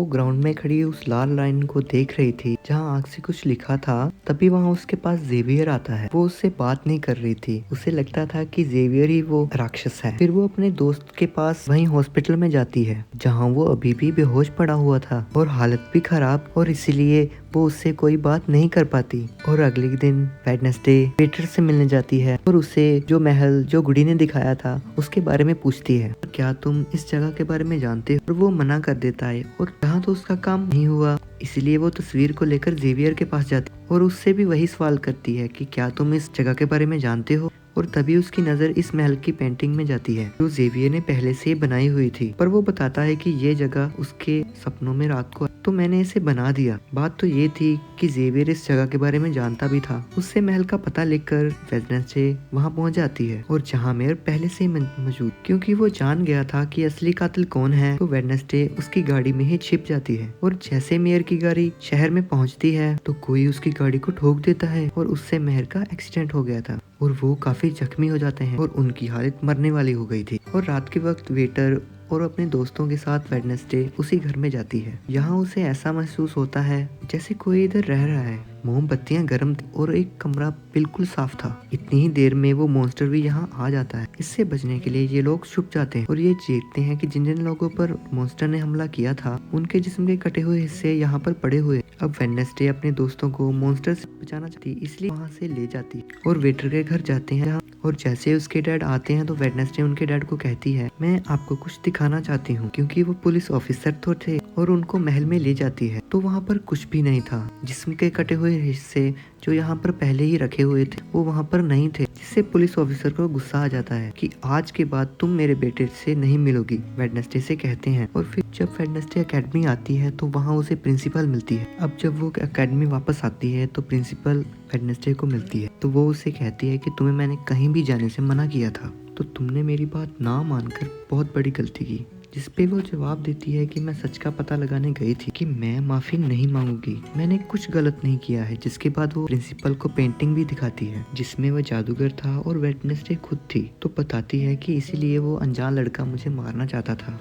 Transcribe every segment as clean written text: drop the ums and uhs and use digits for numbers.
वो ग्राउंड में खड़ी उस लाल लाइन को देख रही थी जहाँ आग से कुछ लिखा था। तभी वहाँ उसके पास जेवियर आता है। वो उससे बात नहीं कर रही थी, उसे लगता था कि जेवियर ही वो राक्षस है। फिर वो अपने दोस्त के पास वहीं हॉस्पिटल में जाती है जहाँ वो अभी भी बेहोश पड़ा हुआ था और हालत भी खराब, और इसीलिए वो उससे कोई बात नहीं कर पाती। और अगले दिन वेडनेसडे वेटर से मिलने जाती है और उसे जो महल जो गुडी ने दिखाया था उसके बारे में पूछती है, क्या तुम इस जगह के बारे में जानते हो? और वो मना कर देता है और जहाँ तो उसका काम नहीं हुआ, इसलिए वो तस्वीर को लेकर जेवियर के पास जाती है और उससे भी वही सवाल करती है कि क्या तुम इस जगह के बारे में जानते हो? और तभी उसकी नजर इस महल की पेंटिंग में जाती है जो जेवियर ने पहले से बनाई हुई थी। पर वो बताता है कि ये जगह उसके सपनों में रात को तो मैंने इसे बना दिया। बात तो ये थी कि जेवियर इस जगह के बारे में जानता भी था। उससे महल का पता लेकर वेडनेसडे वहाँ पहुँच जाती है और जहाँ मेयर पहले से ही मौजूद, क्योंकि वो जान गया था कि असली कातिल कौन है। तो वेडनेसडे उसकी गाड़ी में ही छिप जाती है और जैसे मेयर की गाड़ी शहर में पहुँचती है तो कोई उसकी गाड़ी को ठोक देता है और उससे मेयर का एक्सीडेंट हो गया था और वो काफी जख्मी हो जाते हैं और उनकी हालत मरने वाली हो गई थी। और रात के वक्त वेटर और अपने दोस्तों के साथ वेडनेसडे उसी घर में जाती है। यहाँ उसे ऐसा महसूस होता है जैसे कोई इधर रह रहा है। मोमबत्तियां गर्म थी और एक कमरा बिल्कुल साफ था। इतनी ही देर में वो मॉन्स्टर भी यहाँ आ जाता है। इससे बचने के लिए ये लोग छुप जाते हैं और ये देखते हैं कि जिन जिन लोगों पर मॉन्स्टर ने हमला किया था उनके जिस्म के कटे हुए हिस्से यहाँ पर पड़े हुए। अब वेडनेसडे अपने दोस्तों को मॉन्स्टर से बचाना चाहती, इसलिए वहाँ से ले जाती और वेटर के घर जाते हैं। और जैसे उसके डैड आते हैं तो वेडनेसडे उनके डैड को कहती है, मैं आपको कुछ दिखाना चाहती हूँ, क्योंकि वो पुलिस ऑफिसर तो थे। और उनको महल में ले जाती है तो वहाँ पर कुछ भी नहीं था। जिस्म के कटे हुए हिस्से जो यहाँ पर पहले ही रखे हुए थे वो वहाँ पर नहीं थे, जिससे पुलिस ऑफिसर को गुस्सा आ जाता है कि आज के बाद तुम मेरे बेटे से नहीं मिलोगी, वेडनेसडे से कहते हैं। और फिर जब वेडनेसडे एकेडमी आती है तो वहाँ उसे प्रिंसिपल मिलती है। अब जब वो एकेडमी वापस आती है तो प्रिंसिपल वेडनेसडे को मिलती है तो वो उसे कहती है कि तुम्हें मैंने कहीं भी जाने से मना किया था, तो तुमने मेरी बात ना मानकर बहुत बड़ी गलती की। जिस पे वो जवाब देती है कि मैं सच का पता लगाने गई थी कि मैं माफी नहीं मांगूंगी, मैंने कुछ गलत नहीं किया है। जिसके बाद वो प्रिंसिपल को पेंटिंग भी दिखाती है जिसमें वो जादूगर था और वेडनेसडे खुद थी। तो बताती है कि इसीलिए वो अनजान लड़का मुझे मारना चाहता था,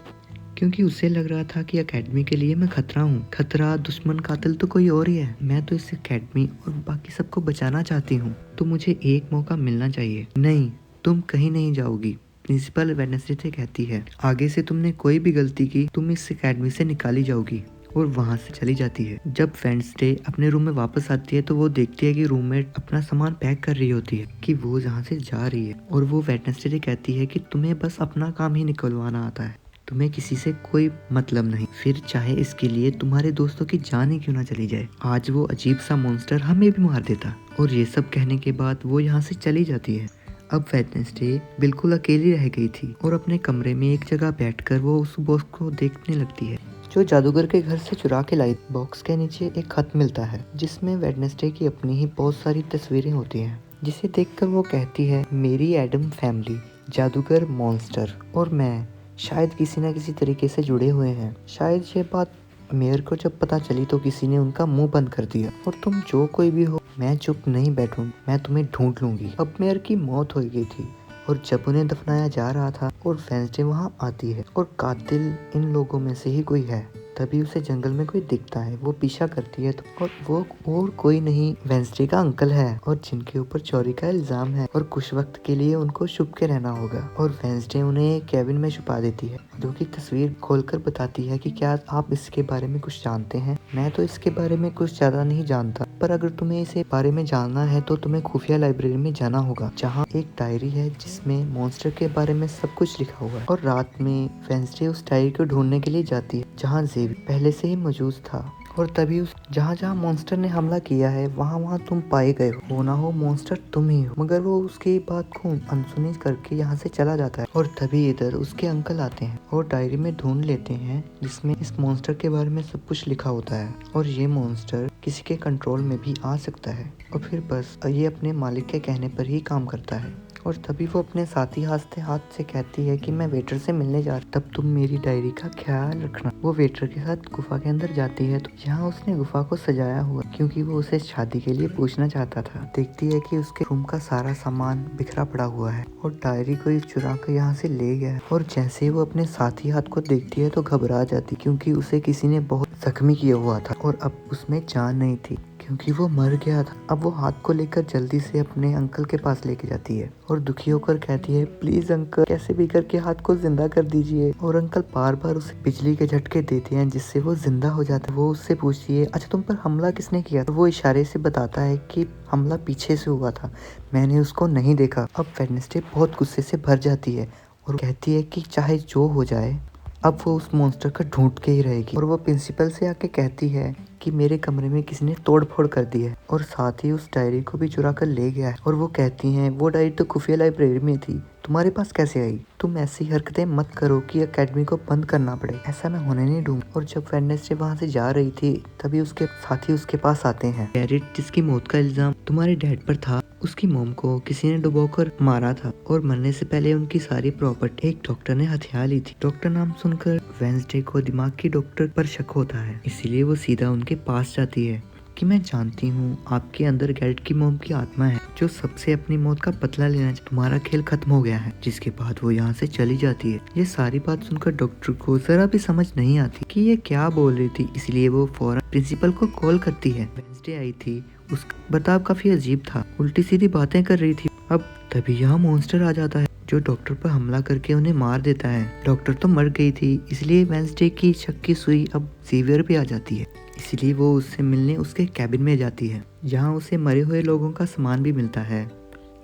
क्योंकि उसे लग रहा था कि एकेडमी के लिए मैं खतरा हूँ। खतरा दुश्मन कातिल तो कोई और ही है। मैं तो इस एकेडमी और बाकी सबको बचाना चाहती हूँ, तो मुझे एक मौका मिलना चाहिए। नहीं, तुम कहीं नहीं जाओगी, प्रिंसिपल वेडनेसडे से कहती है। आगे से तुमने कोई भी गलती की तुम इस एकेडमी से निकाली जाओगी। और वहाँ से चली जाती है। जब वेडनेसडे अपने रूम में वापस आती है तो वो देखती है कि रूममेट अपना सामान पैक कर रही होती है कि वो जहाँ से जा रही है। और वो वेडनेसडे से कहती है कि तुम्हें बस अपना काम ही निकलवाना आता है, तुम्हें किसी से कोई मतलब नहीं, फिर चाहे इसके लिए तुम्हारे दोस्तों की जान ही क्यों ना चली जाए। आज वो अजीब सा मॉन्स्टर हमें भी मार देता। और ये सब कहने के बाद वो यहाँ से चली जाती है। अब वेडनेसडे बिल्कुल अकेली रह गई थी और अपने कमरे में एक जगह बैठकर वो उस बॉक्स को देखने लगती है जो जादूगर के घर से चुरा के लाई। बॉक्स के नीचे एक खत मिलता है जिसमें वेडनेसडे की अपनी ही बहुत सारी तस्वीरें होती हैं, जिसे देखकर वो कहती है, मेरी एडम फैमिली, जादूगर, मॉन्स्टर और मैं शायद किसी न किसी तरीके से जुड़े हुए हैं। शायद ये बात मेयर को जब पता चली तो किसी ने उनका मुंह बंद कर दिया। और तुम जो कोई भी हो, मैं चुप नहीं बैठूंगी, मैं तुम्हें ढूंढ लूंगी। अब मेयर की मौत हो गई थी और जब उन्हें दफनाया जा रहा था और वेडनेसडे वहाँ आती है और कातिल इन लोगों में से ही कोई है। तभी उसे जंगल में कोई दिखता है, वो पीछा करती है तो और वो और कोई नहीं वेडनेसडे का अंकल है और जिनके ऊपर चोरी का इल्जाम है और कुछ वक्त के लिए उनको छुप के रहना होगा। और वेडनेसडे उन्हें केबिन में छुपा देती है जो कि तस्वीर खोलकर बताती है कि क्या आप इसके बारे में कुछ जानते हैं? मैं तो इसके बारे में कुछ ज्यादा नहीं जानता, पर अगर तुम्हें इसे बारे में जानना है तो तुम्हें खुफिया लाइब्रेरी में जाना होगा जहाँ एक डायरी है जिसमें मॉन्स्टर के बारे में सब कुछ लिखा हुआ है। और रात में वेडनेसडे उस डायरी को ढूंढने के लिए जाती है जहाँ जेवियर पहले से ही मौजूद था। और तभी उस जहाँ मॉन्स्टर ने हमला किया है वहाँ तुम पाए गए हो ना हो मॉन्स्टर तुम ही हो। मगर वो उसकी बात को अनसुनी करके यहाँ से चला जाता है। और तभी इधर उसके अंकल आते हैं और डायरी में ढूंढ लेते हैं जिसमें इस मॉन्स्टर के बारे में सब कुछ लिखा होता है और ये मॉन्स्टर किसी के कंट्रोल में भी आ सकता है। और फिर बस ये अपने मालिक के कहने पर ही काम करता है। और तभी वो अपने साथी हंसते हाथ से कहती है कि मैं वेटर से मिलने जा रही, तब तुम मेरी डायरी का ख्याल रखना। वो वेटर के साथ गुफा के अंदर जाती है तो यहाँ उसने गुफा को सजाया हुआ क्योंकि वो उसे शादी के लिए पूछना चाहता था। देखती है कि उसके रूम का सारा सामान बिखरा पड़ा हुआ है और डायरी को चुरा कर यहाँ से ले गया है। और जैसे ही वो अपने साथी हाथ को देखती है तो घबरा जाती क्योंकि उसे किसी ने बहुत जख्मी किया हुआ था और अब उसमें जान नहीं थी क्योंकि वो मर गया था। अब वो हाथ को लेकर जल्दी से अपने अंकल के पास लेके जाती है और दुखी होकर कहती है, प्लीज अंकल कैसे भी करके हाथ को जिंदा कर दीजिए। और अंकल बार बार उसे बिजली के झटके देते हैं जिससे वो जिंदा हो जाता है। वो उससे पूछती है, अच्छा तुम पर हमला किसने किया? तो वो इशारे से बताता है कि हमला पीछे से हुआ था, मैंने उसको नहीं देखा। अब वेडनेसडे बहुत गुस्से से भर जाती है और कहती है कि चाहे जो हो जाए अब वो उस मॉन्स्टर का ढूंढ के ही रहेगी। और वो प्रिंसिपल से आके कहती है कि मेरे कमरे में किसी ने तोड़फोड़ कर दी है और साथ ही उस डायरी को भी चुरा कर ले गया है। और वो कहती हैं वो डायरी तो खुफिया लाइब्रेरी में थी, तुम्हारे पास कैसे आई? तुम ऐसी हरकतें मत करो कि एकेडमी को बंद करना पड़े, ऐसा मैं होने नहीं दूंगा। और जब वेडनेसडे वहाँ से जा रही थी तभी उसके साथी उसके पास आते हैं। गैरेट जिसकी मौत का इल्जाम तुम्हारे डैड पर था, उसकी मोम को किसी ने डुबोकर मारा था और मरने से पहले उनकी सारी प्रॉपर्टी एक डॉक्टर ने हथिया ली थी। डॉक्टर नाम सुनकर वेडनेसडे को दिमाग की डॉक्टर पर शक होता है, इसीलिए वो सीधा उनके पास जाती है कि मैं जानती हूँ आपके अंदर गैरेट की मोम की आत्मा है जो सबसे अपनी मौत का बदला लेना चाहती, तुम्हारा खेल खत्म हो गया है। जिसके बाद वो यहाँ से चली जाती है। ये सारी बात सुनकर डॉक्टर को जरा भी समझ नहीं आती कि ये क्या बोल रही थी, इसलिए वो फौरन प्रिंसिपल को कॉल करती है। वेडनेसडे आई थी, उसका बर्ताव काफी अजीब था, उल्टी सीधी बातें कर रही थी। अब तभी यहाँ मॉन्स्टर आ जाता है जो डॉक्टर पर हमला करके उन्हें मार देता है। डॉक्टर तो मर गई थी इसलिए वेडनेसडे की शक की सुई अब जेवियर पे आ जाती है, इसलिए वो उससे मिलने उसके कैबिन में जाती है। यहाँ उसे मरे हुए लोगों का सामान भी मिलता है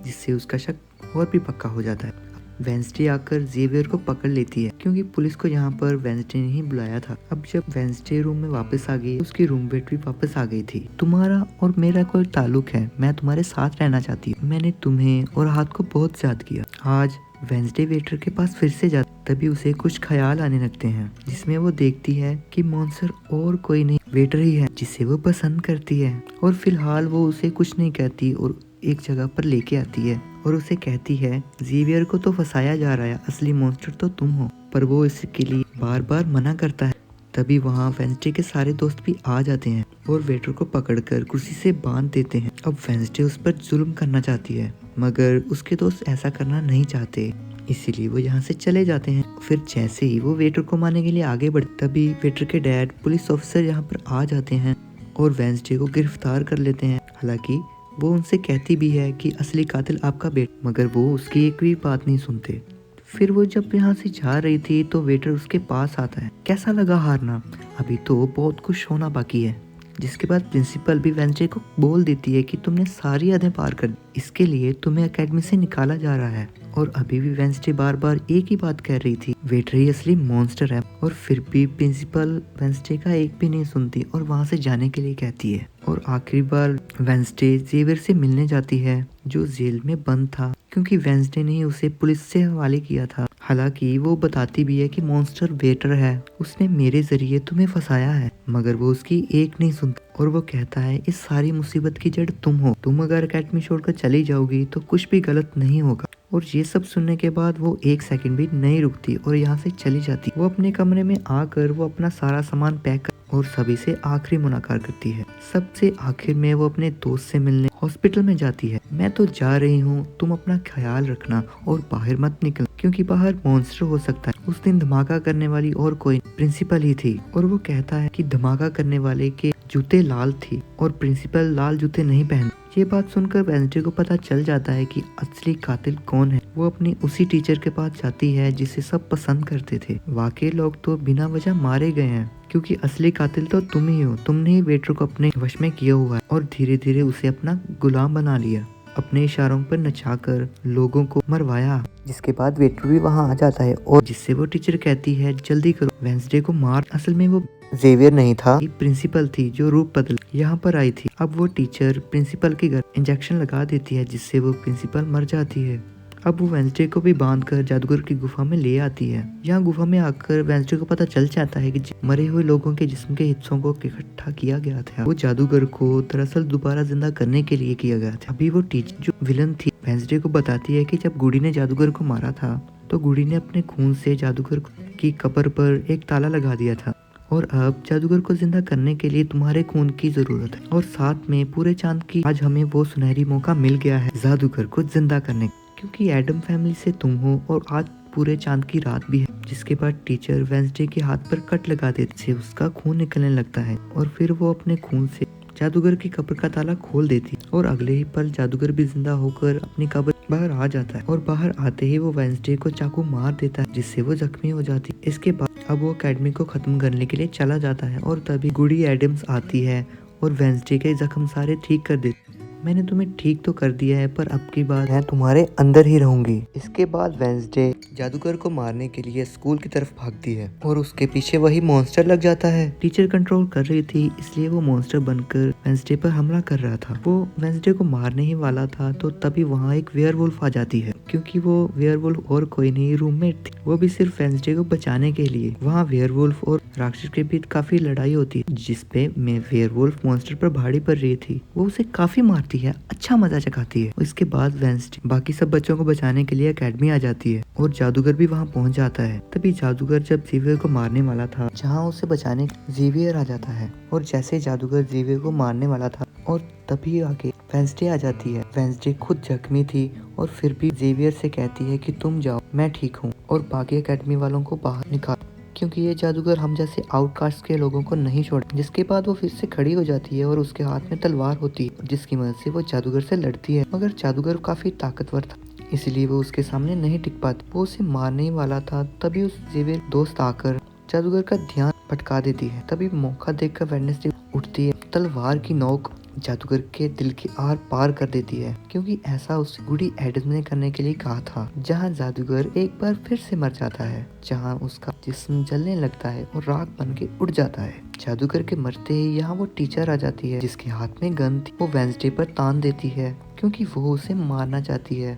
जिससे उसका शक और भी पक्का हो जाता है। वेडनेसडे आकर जेवियर को पकड़ लेती है क्योंकि पुलिस को यहाँ पर वेडनेसडे ने ही बुलाया था। अब जब वेडनेसडे रूम में वापस आ गई उसकी रूममेट भी वापस आ गई थी। तुम्हारा और मेरा कोई ताल्लुक है, मैं तुम्हारे साथ रहना चाहती हूँ, मैंने तुम्हें और हाथ को बहुत याद किया। आज वेडनेसडे वेटर के पास फिर से जाती, तभी उसे कुछ ख्याल आने लगते हैं जिसमें वो देखती है कि मॉन्स्टर और कोई नहीं वेटर ही है जिसे वो पसंद करती है। और फिलहाल वो उसे कुछ नहीं कहती और एक जगह पर लेके आती है और उसे कहती है जेवियर को तो फंसाया जा रहा है, असली मॉन्स्टर तो तुम हो। पर वो इसके लिए बार बार मना करता है। तभी वहाँ वेडनेसडे के सारे दोस्त भी आ जाते हैं और वेटर को पकड़कर कुर्सी से बांध देते हैं। अब वेडनेसडे उस पर जुल्म करना चाहती है मगर उसके दोस्त ऐसा करना नहीं चाहते, इसीलिए वो यहाँ से चले जाते हैं। फिर जैसे ही वो वेटर को मारने के लिए आगे बढ़े तभी वेटर के डैड पुलिस ऑफिसर यहाँ पर आ जाते हैं और वेडनेसडे को गिरफ्तार कर लेते हैं। हालांकि वो उनसे कहती भी है कि असली कातिल आपका बेटा, मगर वो उसकी एक भी बात नहीं सुनते। फिर वो जब यहाँ से जा रही थी तो वेटर उसके पास आता है, कैसा लगा हारना? अभी तो बहुत कुछ होना बाकी है। जिसके बाद प्रिंसिपल भी वेडनेसडे को बोल देती है कि तुमने सारी हदें पार कर दी, इसके लिए तुम्हें एकेडमी से निकाला जा रहा है। और अभी भी वेडनेसडे बार बार एक ही बात कह रही थी, वेटर ही असली मॉन्स्टर है। और फिर भी प्रिंसिपल वेडनेसडे का एक भी नहीं सुनती और वहाँ से जाने के लिए कहती है। और आखिरी बार वेडनेसडे जेवियर से मिलने जाती है जो जेल में बंद था क्योंकि वेडनेसडे ने उसे पुलिस से हवाले किया था। हालांकि वो बताती भी है कि मॉन्स्टर वेटर है, उसने मेरे जरिए तुम्हें फंसाया है, मगर वो उसकी एक नहीं सुनता। और वो कहता है इस सारी मुसीबत की जड़ तुम हो, तुम अगर एकेडमी छोड़कर चली जाओगी तो कुछ भी गलत नहीं होगा। और ये सब सुनने के बाद वो एक सेकंड भी नहीं रुकती और यहाँ से चली जाती। वो अपने कमरे में आकर वो अपना सारा सामान पैक कर और सभी से आखिरी मुलाकात करती है। सबसे आखिर में वो अपने दोस्त से मिलने हॉस्पिटल में जाती है। मैं तो जा रही हूँ, तुम अपना ख्याल रखना और बाहर मत निकल क्योंकि बाहर मॉन्स्टर हो सकता है। उस दिन धमाका करने वाली और कोई प्रिंसिपल ही थी। और वो कहता है कि धमाका करने वाले के जूते लाल थी और प्रिंसिपल लाल जूते नहीं पहन। ये बात सुनकर वेडनेसडे को पता चल जाता है कि असली कातिल कौन है। वो अपनी उसी टीचर के पास जाती है जिसे सब पसंद करते थे। वाकई लोग तो बिना वजह मारे गए हैं क्योंकि असली कातिल तो तुम ही हो, तुमने ही वेटर को अपने वश में किया हुआ है और धीरे धीरे उसे अपना गुलाम बना लिया, अपने इशारों पर नचाकर लोगों को मरवाया। जिसके बाद वेटर भी वहाँ आ जाता है और जिससे वो टीचर कहती है जल्दी करो वेडनेसडे को मार। असल में वो जेवियर नहीं था, प्रिंसिपल थी जो रूप बदल यहाँ पर आई थी। अब वो टीचर प्रिंसिपल के घर इंजेक्शन लगा देती है जिससे वो प्रिंसिपल मर जाती है। अब वो वेंसडे को भी बांधकर जादूगर की गुफा में ले आती है। यहाँ गुफा में आकर वेंसडे को पता चल जाता है कि मरे हुए लोगों के जिस्म के हिस्सों को इकट्ठा किया गया था। वो जादूगर को दरअसल दोबारा जिंदा करने के लिए किया गया था। अभी वो टीचर जो विलन थी वेंसडे को बताती है कि जब गुडी ने जादूगर को मारा था तो गुडी ने अपने खून से जादूगर की कब्र पर एक ताला लगा दिया था और अब जादूगर को जिंदा करने के लिए तुम्हारे खून की जरूरत है। और साथ में पूरे चांद की आज हमें वो सुनहरी मौका मिल गया है जादूगर को जिंदा करने, क्योंकि एडम फैमिली से तुम हो और आज पूरे चांद की रात भी है। जिसके बाद टीचर वेंसडे के हाथ पर कट लगा देते से उसका खून निकलने लगता है और फिर वो अपने खून से जादूगर की कब्र का ताला खोल देती और अगले ही पल जादूगर भी जिंदा होकर अपनी कब्र बाहर आ जाता है और बाहर आते ही वो वेंसडे को चाकू मार देता है जिससे वो जख्मी हो जाती है। इसके बाद अब वो एकेडमी को खत्म करने के लिए चला जाता है और तभी गुडी एडम्स आती है और वेंसडे के जख्म सारे ठीक कर देती। मैंने तुम्हें ठीक तो कर दिया है पर अब की बार मैं तुम्हारे अंदर ही रहूंगी। इसके बाद वेंसडे जादूगर को मारने के लिए स्कूल की तरफ भागती है और उसके पीछे वही मॉन्स्टर लग जाता है। टीचर कंट्रोल कर रही थी इसलिए वो मॉन्स्टर बनकर वेंसडे पर हमला कर रहा था। वो वेंसडे को मारने ही वाला था तो तभी वहाँ एक वेयरवुल्फ आ जाती है, क्योंकि वो वेयरवुल्फ और कोई नहीं रूममेट थी, वो भी सिर्फ वेंसडे को बचाने के लिए। वहाँ वेयरवुल्फ और राक्षस के बीच काफी लड़ाई होती है जिसपे वेयरवुल्फ मॉन्स्टर पर भारी पड़ रही थी। वो उसे काफी मारती है, अच्छा मजा चखाती है। इसके बाद वेंसडे बाकी सब बच्चों को बचाने के लिए एकेडमी आ जाती है और जादूगर भी वहाँ पहुँच जाता है। तभी जादूगर जब जेवियर को मारने वाला था जहाँ उसे बचाने जेवियर आ जाता है और जैसे जादूगर जेवियर को मारने वाला था और तभी आगे वेंसडे आ जाती है। वेंसडे खुद जख्मी थी और फिर भी जेवियर से कहती है कि तुम जाओ मैं ठीक हूँ और बाकी एकेडमी वालों को बाहर निकाल, क्योंकि ये जादूगर हम जैसे आउटकास्ट के लोगों को नहीं छोड़। जिसके बाद वो फिर से खड़ी हो जाती है और उसके हाथ में तलवार होती है जिसकी मदद से वो जादूगर से लड़ती है, मगर जादूगर काफी ताकतवर था इसलिए वो उसके सामने नहीं टिक पाती। वो उसे मारने ही वाला था तभी उस जेवियर दोस्त आकर जादूगर का ध्यान भटका देती है। तभी मौका देखकर वेडनेसडे उठती है, तलवार की नोक जादूगर के दिल के आर पार कर देती है, क्योंकि ऐसा उसे गुडी एडम्स ने करने के लिए कहा था। जहां जादूगर एक बार फिर से मर जाता है, जहां उसका जिस्म जलने लगता है और राख बन के उड़ जाता है। जादूगर के मरते ही यहाँ वो टीचर आ जाती है जिसके हाथ में गन थी। वो वेंसडे पर तान देती है क्योंकि वो उसे मारना चाहती है।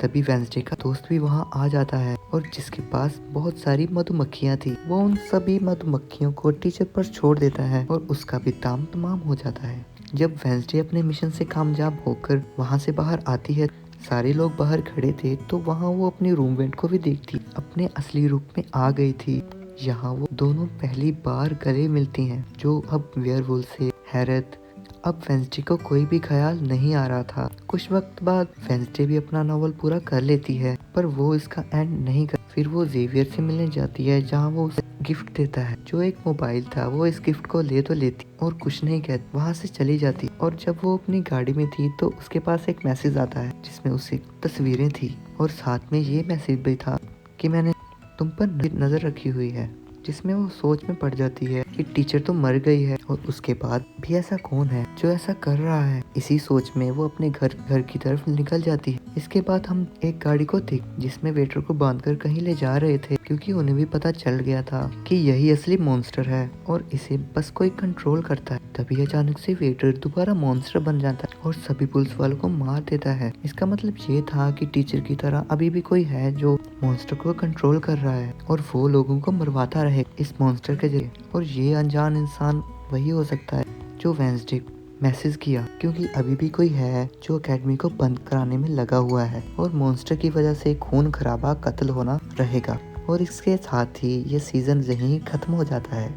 तभी वेंसडे का दोस्त भी वहाँ आ जाता है और जिसके पास बहुत सारी मधुमक्खियाँ थी। वो उन सभी मधुमक्खियों को टीचर पर छोड़ देता है और उसका भी काम तमाम हो जाता है। जब वेंसडे अपने मिशन से कामयाब होकर वहाँ से बाहर आती है, सारे लोग बाहर खड़े थे तो वहाँ वो अपनी रूममेट को भी देखती अपने असली रूप में आ गई थी। यहाँ वो दोनों पहली बार गले मिलती हैं, जो अब वेयरवुल्फ से हैरत। अब वेंसडे को कोई भी ख्याल नहीं आ रहा था। कुछ वक्त बाद वेंसडे भी अपना नॉवल पूरा कर लेती है पर वो इसका एंड नहीं कर। फिर वो जेवियर से मिलने जाती है जहाँ वो उसे गिफ्ट देता है जो एक मोबाइल था। वो इस गिफ्ट को ले तो लेती और कुछ नहीं कहती, वहाँ से चली जाती। और जब वो अपनी गाड़ी में थी तो उसके पास एक मैसेज आता है जिसमें उससे तस्वीरें थी और साथ में ये मैसेज भी था कि मैंने तुम पर नजर रखी हुई है, जिसमें वो सोच में पड़ जाती है कि टीचर तो मर गई है और उसके बाद भी ऐसा कौन है जो ऐसा कर रहा है। इसी सोच में वो अपने घर की तरफ निकल जाती है। इसके बाद हम एक गाड़ी को देख जिसमें वेटर को बांधकर कहीं ले जा रहे थे, क्योंकि उन्हें भी पता चल गया था कि यही असली मॉन्स्टर है और इसे बस कोई कंट्रोल करता है। तभी अचानक से वेटर दोबारा मॉन्स्टर बन जाता है और सभी पुलिस वालों को मार देता है। इसका मतलब ये था कि टीचर की तरह अभी भी कोई है जो मॉन्स्टर को कंट्रोल कर रहा है और वो लोगों को मरवाता रहे इस मॉन्स्टर के जरिए। और ये अनजान इंसान वही हो सकता है जो वेंसडे मैसेज किया, क्योंकि अभी भी कोई है जो एकेडमी को बंद कराने में लगा हुआ है और मॉन्स्टर की वजह से खून खराबा कत्ल होना रहेगा। और इसके साथ ही ये सीजन यहीं खत्म हो जाता है।